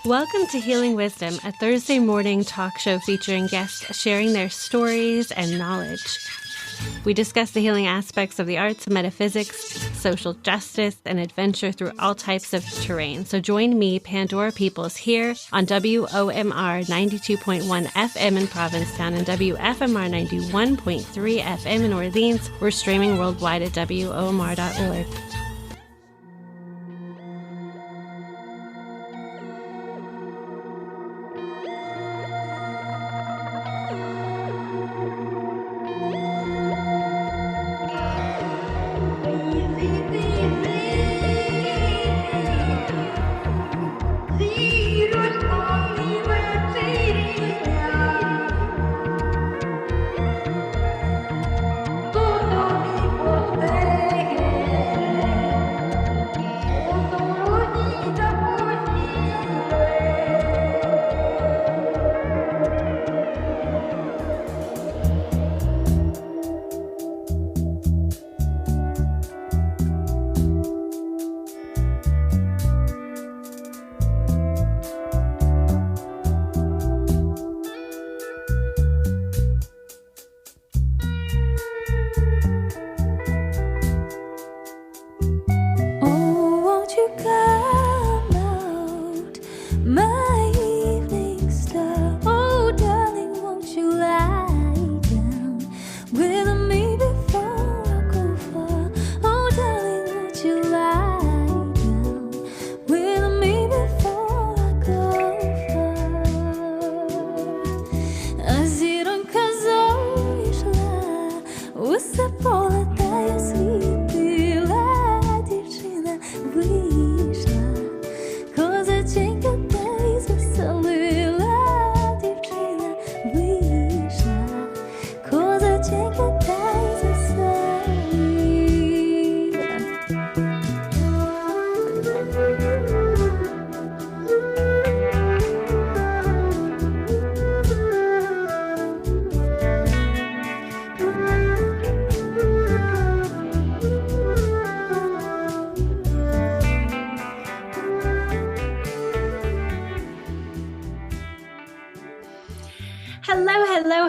Welcome to Healing Wisdom, a Thursday morning talk show featuring guests sharing their stories and knowledge. We discuss the healing aspects of the arts, metaphysics, social justice, and adventure through all types of terrain. So join me, Pandora Peoples, here on WOMR 92.1 FM in Provincetown and WFMR 91.3 FM in Orleans. We're streaming worldwide at WOMR.org.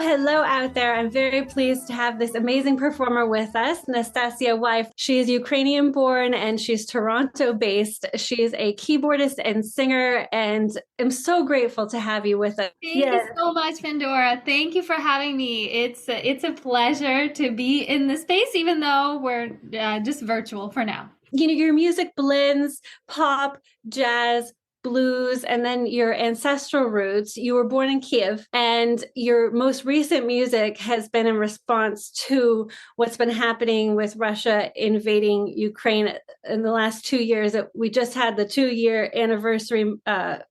Hello out there. I'm very pleased to have this amazing performer with us, Nastasia wife. She is Ukrainian born and she's Toronto based. She is a keyboardist and singer, and I'm so grateful to have you with us. Thank you so much, Pandora. Thank you for having me. It's a pleasure to be in this space, even though we're just virtual for now. You know, your music blends pop, jazz, blues, and then your ancestral roots. You were born in Kiev, and your most recent music has been in response to what's been happening with Russia invading Ukraine in the last 2 years. We just had the 2-year anniversary,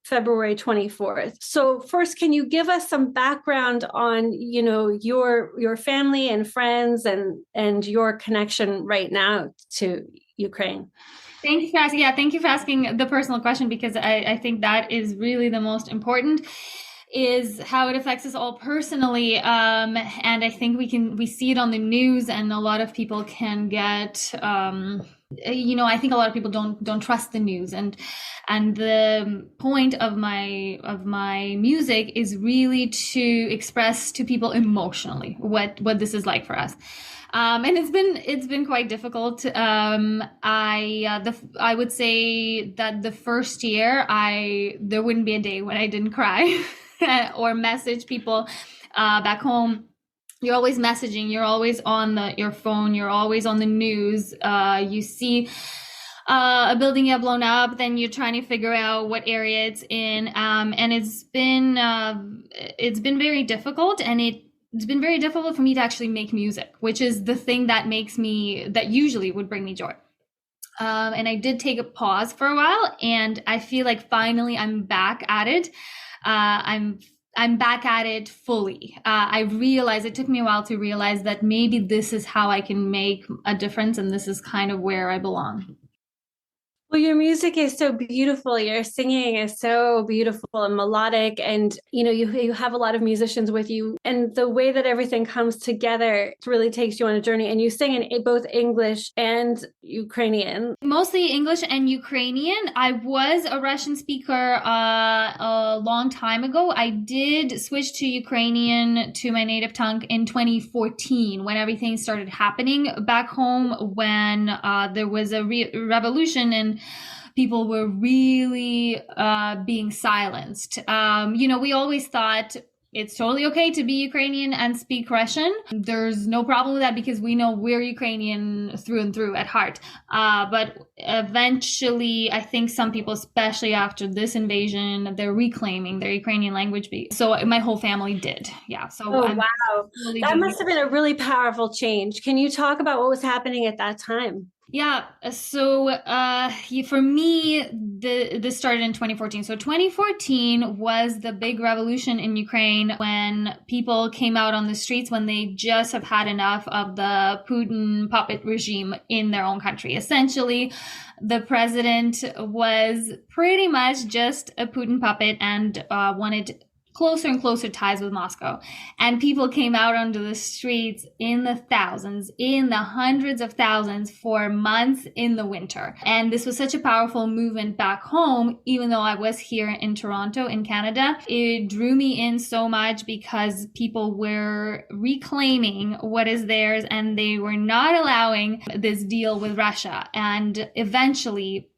February 24th. So first, can you give us some background on, you know, your family and friends and your connection right now to Ukraine? Thank you for asking. Yeah, thank you for asking the personal question, because I think that is really the most important, is how it affects us all personally. And I think we see it on the news, and a lot of people can get, I think a lot of people don't trust the news, and the point of my music is really to express to people emotionally what this is like for us. And it's been quite difficult. I would say that the first year there wouldn't be a day when I didn't cry or message people back home. You're always messaging, you're always on your phone, you're always on the news. You see a building get blown up, then you're trying to figure out what area it's in. And it's been very difficult, and it's been very difficult for me to actually make music, which is the thing that usually would bring me joy. And I did take a pause for a while, and I feel like finally I'm back at it. I'm back at it fully. I realized, it took me a while to realize that maybe this is how I can make a difference, and this is kind of where I belong. Well, your music is so beautiful. Your singing is so beautiful and melodic, and you have a lot of musicians with you, and the way that everything comes together really takes you on a journey. And you sing in both English and Ukrainian. Mostly English and Ukrainian. I was a Russian speaker a long time ago. I did switch to Ukrainian, to my native tongue, in 2014 when everything started happening back home, when there was a revolution and people were really being silenced. We always thought it's totally okay to be Ukrainian and speak Russian. There's no problem with that because we know we're Ukrainian through and through at heart. But eventually, I think some people, especially after this invasion, they're reclaiming their Ukrainian language. So my whole family did. Yeah. So wow. That must have been a really powerful change. Can you talk about what was happening at that time? Yeah, so for me, this started in 2014. So 2014 was the big revolution in Ukraine when people came out on the streets when they just have had enough of the Putin puppet regime in their own country. Essentially, the president was pretty much just a Putin puppet and wanted closer and closer ties with Moscow. And people came out onto the streets in the thousands, in the hundreds of thousands for months in the winter. And this was such a powerful movement back home, even though I was here in Toronto, in Canada. It drew me in so much because people were reclaiming what is theirs and they were not allowing this deal with Russia. And eventually,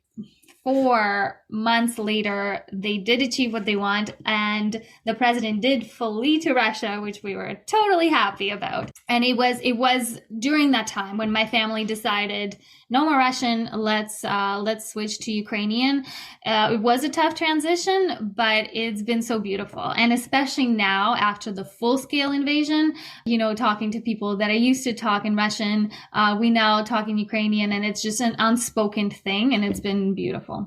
4 months later, they did achieve what they want, and the president did flee to Russia, which we were totally happy about. And it was during that time when my family decided, no more Russian, let's switch to Ukrainian. It was a tough transition, but it's been so beautiful. And especially now, after the full-scale invasion, talking to people that I used to talk in Russian, we now talk in Ukrainian, and it's just an unspoken thing, and it's been beautiful.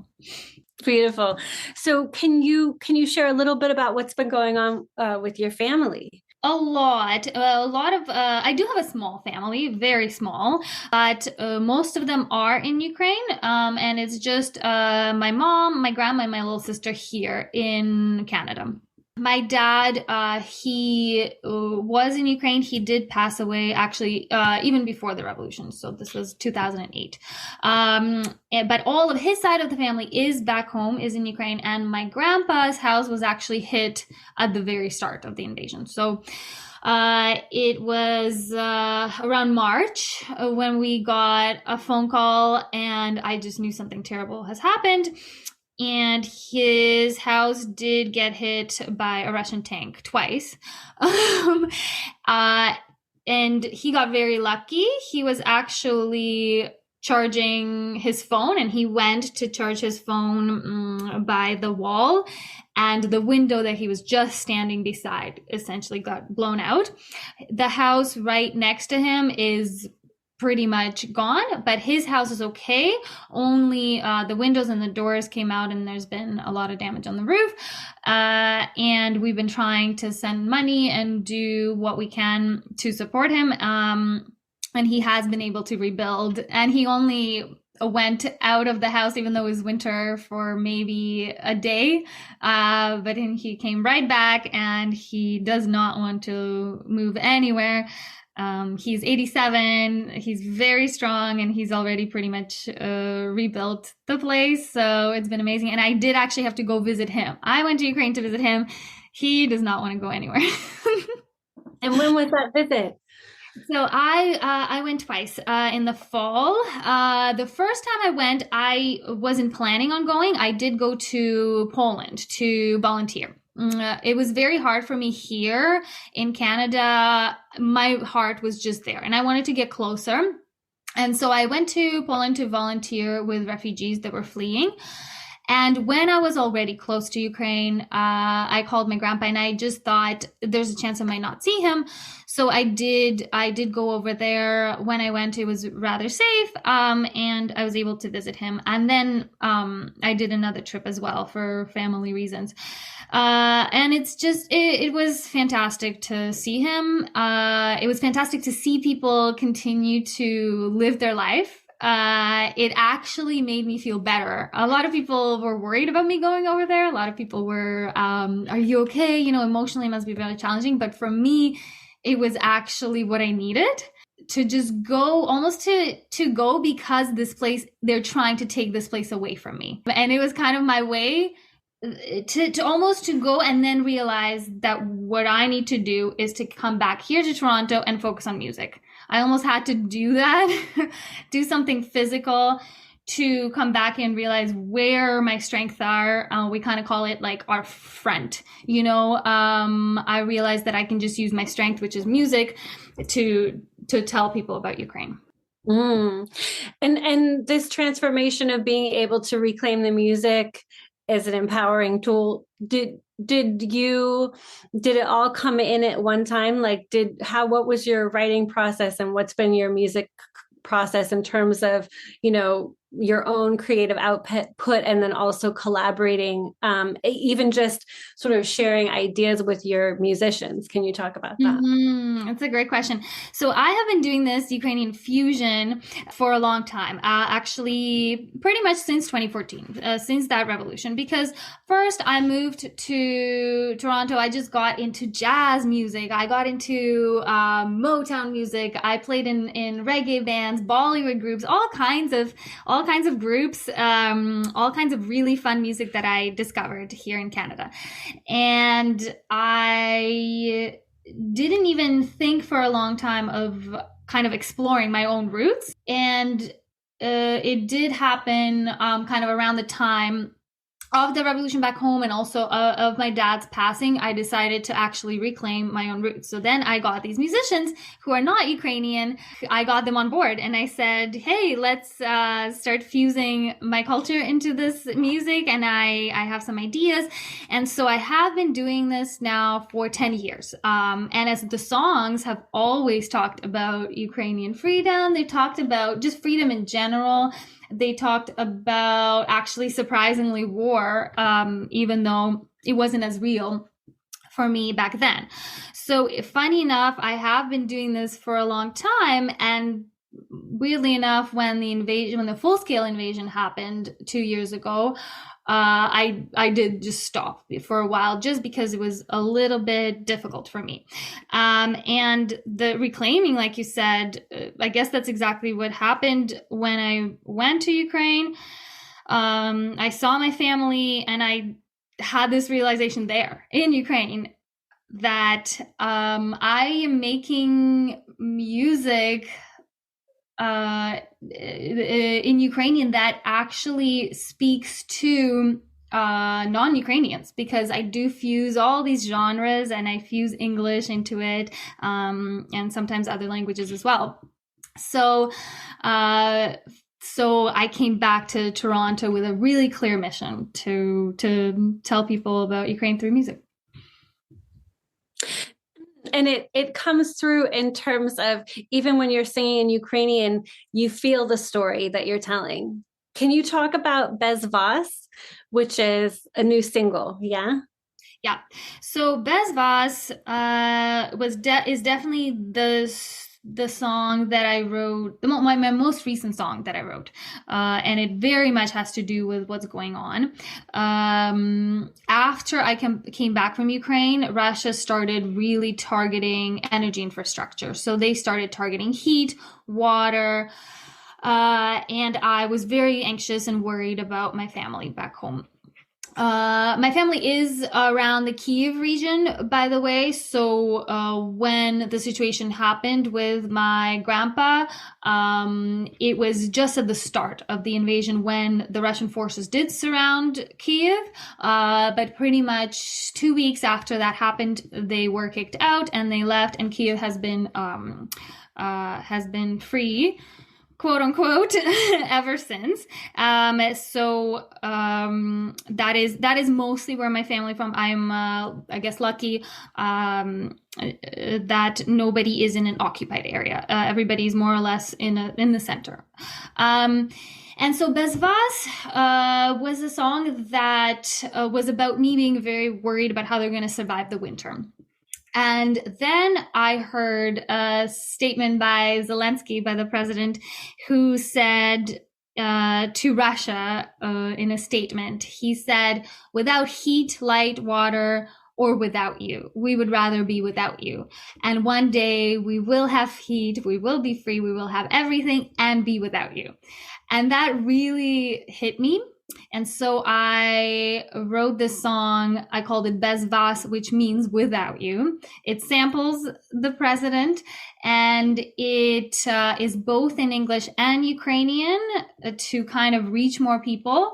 Beautiful. So can you share a little bit about what's been going on with your family? A lot of, I do have a small family, very small, but most of them are in Ukraine. And it's just my mom, my grandma, and my little sister here in Canada. My dad, he was in Ukraine. He did pass away, actually, even before the revolution. So this was 2008. But all of his side of the family is back home, is in Ukraine. And my grandpa's house was actually hit at the very start of the invasion. So it was around March when we got a phone call, and I just knew something terrible has happened. And his house did get hit by a Russian tank twice. And he got very lucky. He was actually charging his phone, and he went to charge his phone by the wall, and the window that he was just standing beside essentially got blown out. The house right next to him is pretty much gone, but his house is okay. Only the windows and the doors came out, and there's been a lot of damage on the roof. And we've been trying to send money and do what we can to support him. And he has been able to rebuild, and he only went out of the house, even though it was winter, for maybe a day. But then he came right back, and he does not want to move anywhere. He's 87, he's very strong, and he's already pretty much rebuilt the place. So it's been amazing. And I did actually have to go visit him. I went to Ukraine to visit him. He does not want to go anywhere. And when was that visit? So I went twice in the fall. The first time I went, I wasn't planning on going. I did go to Poland to volunteer. It was very hard for me here in Canada. My heart was just there, and I wanted to get closer. And so I went to Poland to volunteer with refugees that were fleeing. And when I was already close to Ukraine, I called my grandpa, and I just thought there's a chance I might not see him. So I did go over there. When I went, it was rather safe, and I was able to visit him. And then I did another trip as well for family reasons. And it's just, it was fantastic to see him. It was fantastic to see people continue to live their life. it actually made me feel better. A lot of people were worried about me going over there. A lot of people were, are you okay? You know, emotionally it must be very challenging. But for me, it was actually what I needed to just go, almost to go, because this place, they're trying to take this place away from me. And it was kind of my way to almost to go and then realize that what I need to do is to come back here to Toronto and focus on music. I almost had to do that, do something physical to come back and realize where my strengths are. We kind of call it like our front, you know. I realized that I can just use my strength, which is music, to tell people about Ukraine. And this transformation of being able to reclaim the music as an empowering tool, did it all come in at one time? Like, what was your writing process, and what's been your music process in terms of, you know, your own creative output, and then also collaborating, even just sort of sharing ideas with your musicians? Can you talk about that? That's a great question. So I have been doing this Ukrainian fusion for a long time, actually pretty much since 2014, since that revolution, because first I moved to Toronto. I just got into jazz music. I got into Motown music. I played in reggae bands, Bollywood groups, all kinds of groups, all kinds of really fun music that I discovered here in Canada. And I didn't even think for a long time of kind of exploring my own roots. And it did happen kind of around the time of the revolution back home, and also of my dad's passing. I decided to actually reclaim my own roots. So then I got these musicians who are not Ukrainian. I got them on board and I said, hey, let's start fusing my culture into this music. And I have some ideas. And so I have been doing this now for 10 years. And as the songs have always talked about Ukrainian freedom, they talked about just freedom in general. They talked about, actually, surprisingly, war, even though it wasn't as real for me back then. So funny enough, I have been doing this for a long time. And weirdly enough, when the full-scale invasion happened 2 years ago, I did just stop for a while, just because it was a little bit difficult for me. And the reclaiming, like you said, I guess that's exactly what happened when I went to Ukraine. I saw my family, and I had this realization there in Ukraine that I am making music in Ukrainian that actually speaks to non-Ukrainians, because I do fuse all these genres, and I fuse English into it, and sometimes other languages as well. So I came back to Toronto with a really clear mission to tell people about Ukraine through music. And it comes through in terms of, even when you're singing in Ukrainian, you feel the story that you're telling. Can you talk about Bez Vas, which is a new single? Yeah. Yeah. So Bez Vas is definitely the song that I wrote, my most recent song that I wrote, and it very much has to do with what's going on. After I came back from Ukraine, Russia started really targeting energy infrastructure. So they started targeting heat, water, and I was very anxious and worried about my family back home. My family is around the Kyiv region, by the way. So when the situation happened with my grandpa, it was just at the start of the invasion when the Russian forces did surround Kyiv. But pretty much 2 weeks after that happened, they were kicked out and they left, and Kyiv has been free, quote unquote, ever since. So that is mostly where my family from. I'm I guess lucky that nobody is in an occupied area. Everybody's more or less in the center. And so Bez Vas was a song that was about me being very worried about how they're going to survive the winter. And then I heard a statement by Zelensky, by the president, who said to Russia in a statement, he said, without heat, light, water, or without you, we would rather be without you. And one day we will have heat, we will be free, we will have everything and be without you. And that really hit me. And so I wrote this song. I called it Bez Vas, which means without you. It samples the president, and it is both in English and Ukrainian to kind of reach more people.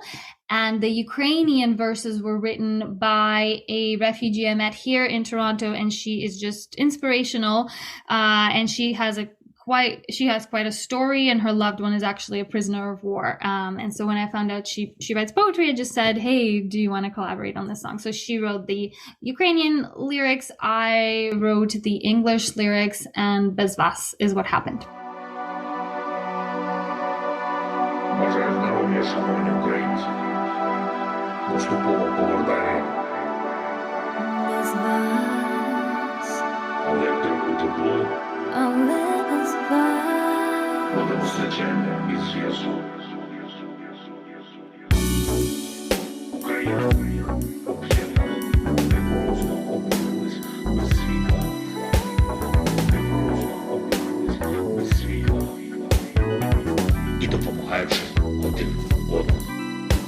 And the Ukrainian verses were written by a refugee I met here in Toronto, and she is just inspirational. And she has quite a story, and her loved one is actually a prisoner of war. And so when I found out she writes poetry, I just said, hey, do you want to collaborate on this song? So she wrote the Ukrainian lyrics, I wrote the English lyrics, and Bez Vas is what happened. Бажаю здоров'я, шановні українці. Поступово повертає електрику, тепло, водопостачання і зв'язок. Україна об'єднана, непрозно опинились без світла. Непрозно опинились без світла. І допомагаючи один одному.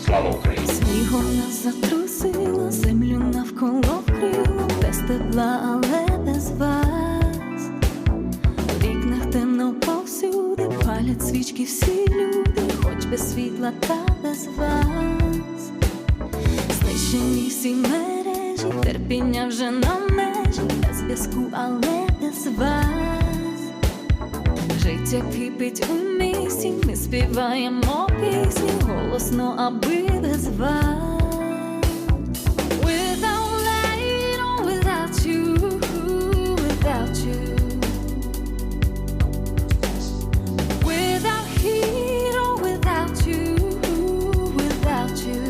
Слава Україні! Снігом нас затрусило, землю навколо вкрило, без тепла, але без вас. В вікнах темно повсюди, палять свічки всі люди, хоч без світла та без вас. Знищені всі мережі, терпіння вже на межі, без зв'язку, але без вас. Життя кипить у місті, ми співаємо пісні голосно, аби без вас. Without light or without you, without you. Without heat or without you, without you.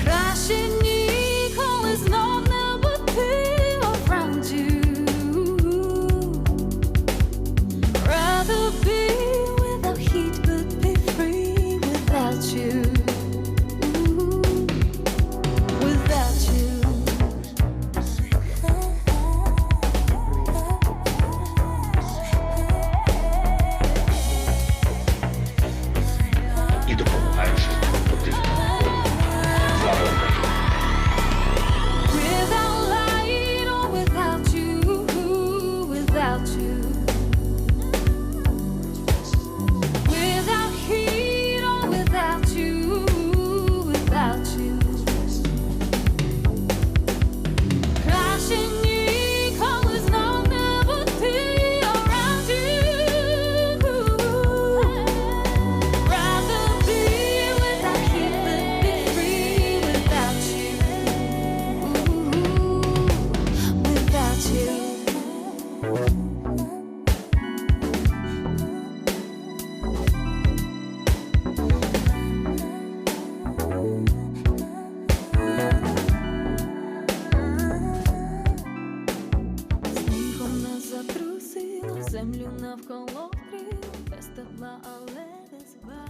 Краще ніколи знов не бути around you. Rather be without heat but be free without you. Without you. І допомагаючи один одному. Слава Україні! Without light or without you, without you. Without heat or without you, without you. Краще ніколи знов не бути around you. Rather be without heat but be free without you. Without you. Снігом нас затрусило, землю навколо вкрило, без тепла, але без вас.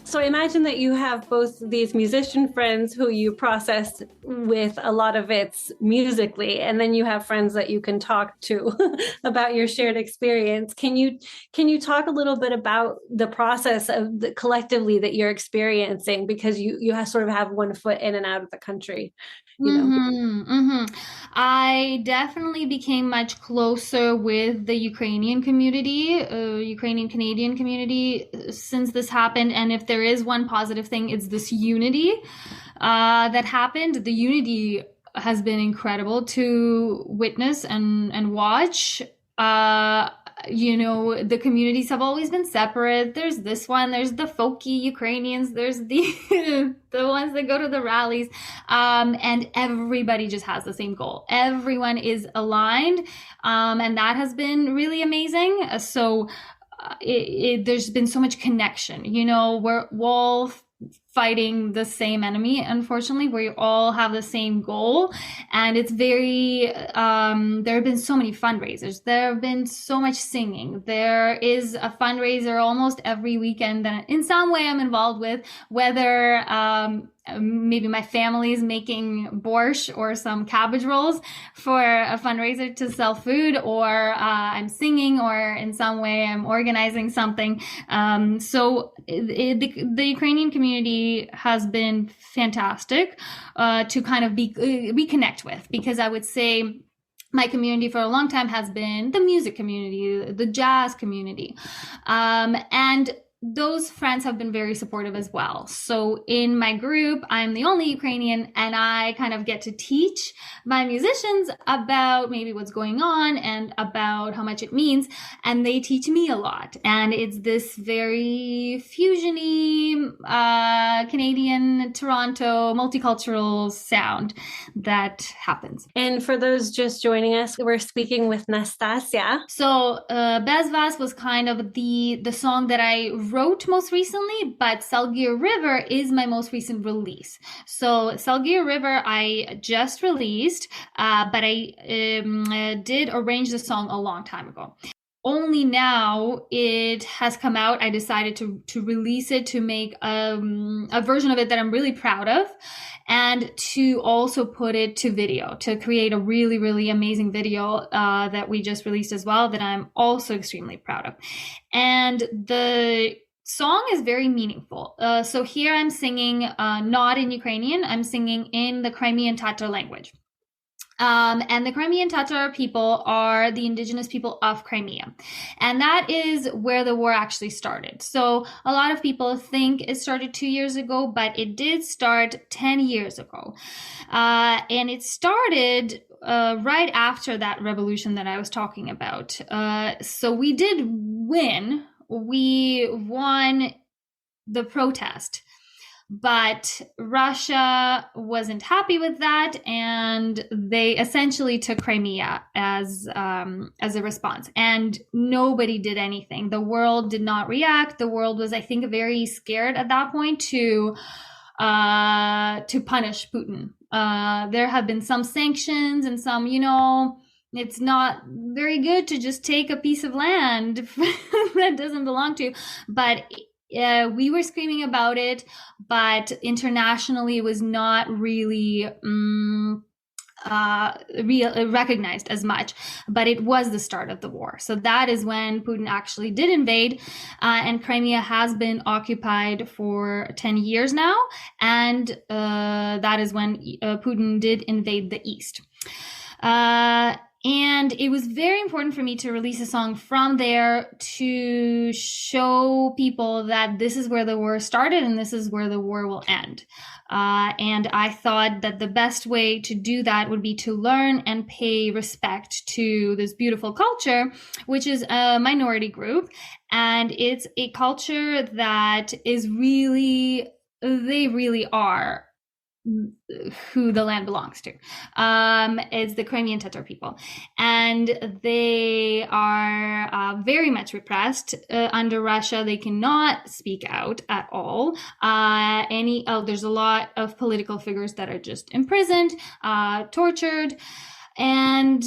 So I imagine that you have both these musician friends who you process with a lot of it's musically, and then you have friends that you can talk to about your shared experience. Can you talk a little bit about the process of the collectively that you're experiencing, because you have sort of have one foot in and out of the country, you know? I definitely became much closer with the Ukrainian community, Ukrainian-Canadian community since this happened. And if there is one positive thing, it's this unity that happened. The unity has been incredible to witness and watch. You know, the communities have always been separate. There's this one, there's the folky Ukrainians, there's the the ones that go to the rallies, and everybody just has the same goal. Everyone is aligned, and that has been really amazing. So there's been so much connection. You know, we're all fighting the same enemy, unfortunately. We all have the same goal, and it's very there have been so many fundraisers, there have been so much singing, there is a fundraiser almost every weekend that in some way I'm involved with, whether maybe my family is making borscht or some cabbage rolls for a fundraiser to sell food, or I'm singing, or in some way I'm organizing something. So the Ukrainian community has been fantastic to kind of reconnect with, because I would say my community for a long time has been the music community, the jazz community, and those friends have been very supportive as well. So in my group, I'm the only Ukrainian, and I kind of get to teach my musicians about maybe what's going on and about how much it means. And they teach me a lot. And it's this very fusiony, Canadian, Toronto, multicultural sound that happens. And for those just joining us, we're speaking with Nastasia. So Bez Vas was kind of the song that I wrote most recently, but Salgir River is my most recent release. So Salgir River I just released, but I did arrange the song a long time ago. Only now it has come out, I decided to release it, to make a version of it that I'm really proud of, and to also put it to video, to create a really, really amazing video that we just released as well, that I'm also extremely proud of. And the song is very meaningful. So here I'm singing not in Ukrainian, I'm singing in the Crimean Tatar language. And the Crimean Tatar people are the indigenous people of Crimea. And that is where the war actually started. So a lot of people think it started 2 years ago, but it did start 10 years ago. And it started right after that revolution that I was talking about. So we did win. We won the protest. But Russia wasn't happy with that, and they essentially took Crimea as a response. And nobody did anything. The world did not react. The world was, I think, very scared at that point to punish Putin. There have been some sanctions and some, it's not very good to just take a piece of land that doesn't belong to you. But we were screaming about it, but internationally it was not really recognized as much. But it was the start of the war. So that is when Putin actually did invade, and Crimea has been occupied for 10 years now. And that is when Putin did invade the east. And it was very important for me to release a song from there to show people that this is where the war started and this is where the war will end. And I thought that the best way to do that would be to learn and pay respect to this beautiful culture, which is a minority group. And it's a culture that is really, they really are who the land belongs to. It's the Crimean Tatar people, and they are very much repressed under Russia. They cannot speak out at all. There's a lot of political figures that are just imprisoned, tortured, and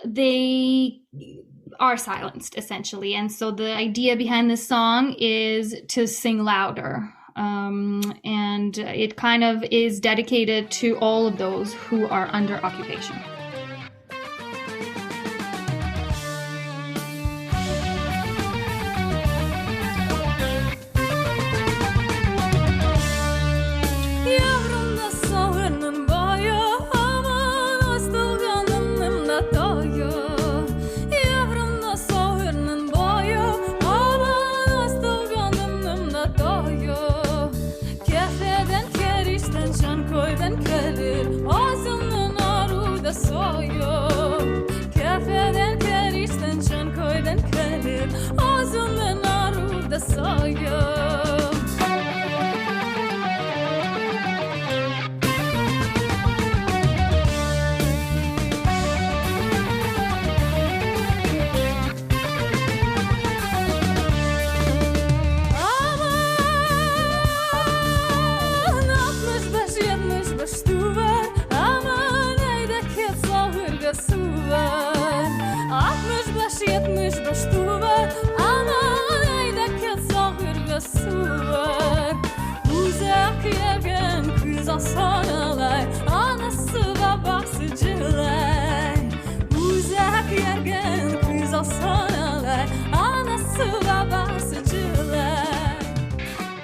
they are silenced essentially. And so the idea behind this song is to sing louder. And it kind of is dedicated to all of those who are under occupation.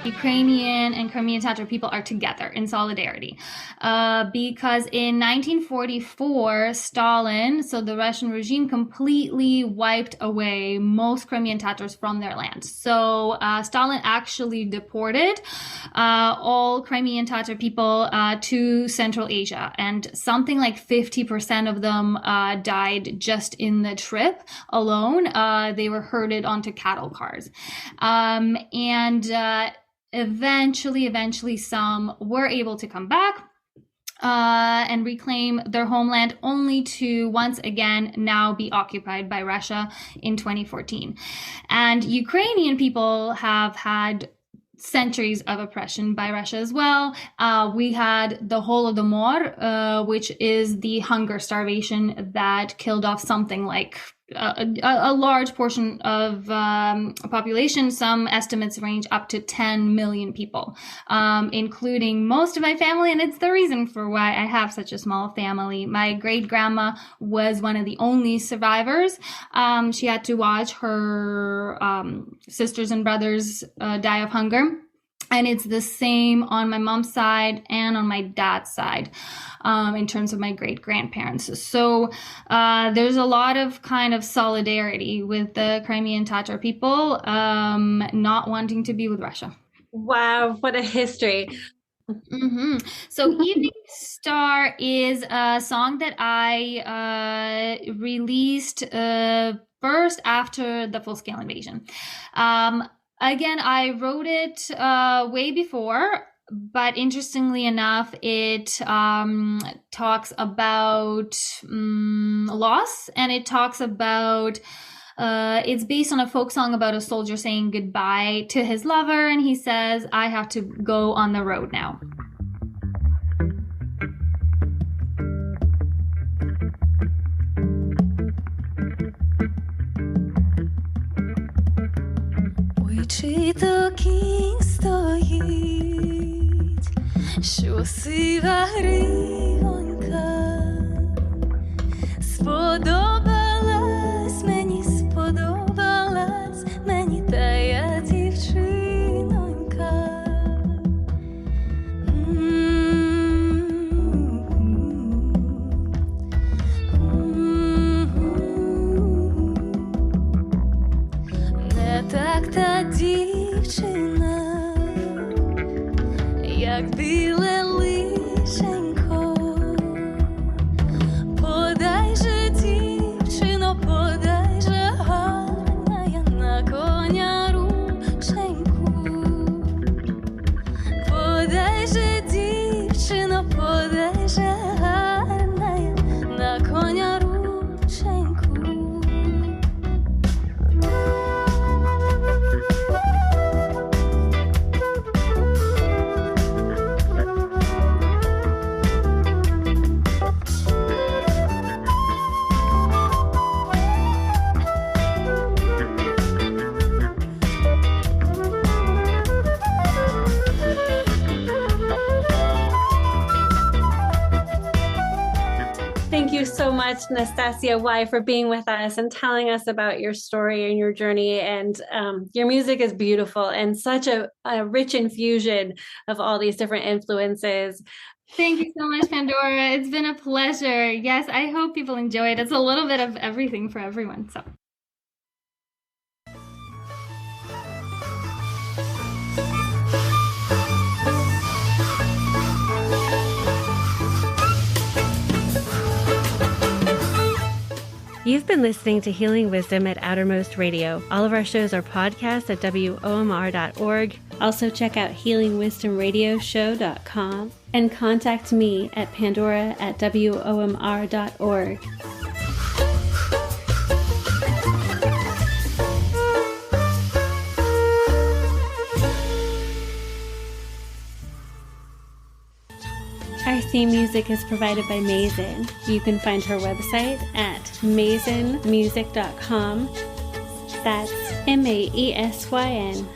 Ukrainian and Crimean Tatar people are together in solidarity. Because in 1944, Stalin, so the Russian regime, completely wiped away most Crimean Tatars from their land. So Stalin actually deported all Crimean Tatar people to Central Asia, and something like 50% of them died just in the trip alone. They were herded onto cattle cars. Eventually some were able to come back and reclaim their homeland, only to once again now be occupied by Russia in 2014. And Ukrainian people have had centuries of oppression by Russia as well. We had the Holodomor, which is the hunger starvation that killed off something like a large portion of population. Some estimates range up to 10 million people, including most of my family. And it's the reason for why I have such a small family. My great-grandma was one of the only survivors. She had to watch her sisters and brothers die of hunger. And it's the same on my mom's side and on my dad's side, in terms of my great-grandparents. So there's a lot of kind of solidarity with the Crimean Tatar people not wanting to be with Russia. Wow, what a history. Mm-hmm. So Evening Star is a song that I released first after the full-scale invasion. Again, I wrote it way before, but interestingly enough, it talks about loss, and it talks about, it's based on a folk song about a soldier saying goodbye to his lover, and he says, I have to go on the road now. Чи то кінь стоїть, що сива гривонька, сподобалась мені тая дівчинонька. Не так та дівчина, як біле лишенько. Подай же, дівчино, подай же, гарна я на коня рученьку. Подай же, дівчино, подай же, гарна я на коня рученьку. Thank you so much, Nastasia Y, for being with us and telling us about your story and your journey. And your music is beautiful and such a rich infusion of all these different influences. Thank you so much, Pandora. It's been a pleasure. Yes, I hope people enjoy it. It's a little bit of everything for everyone. So. You've been listening to Healing Wisdom at Outermost Radio. All of our shows are podcasts at WOMR.org. Also check out healingwisdomradioshow.com and contact me at pandora@WOMR.org. Our theme music is provided by Mason. You can find her website at masonmusic.com. That's MAESYN.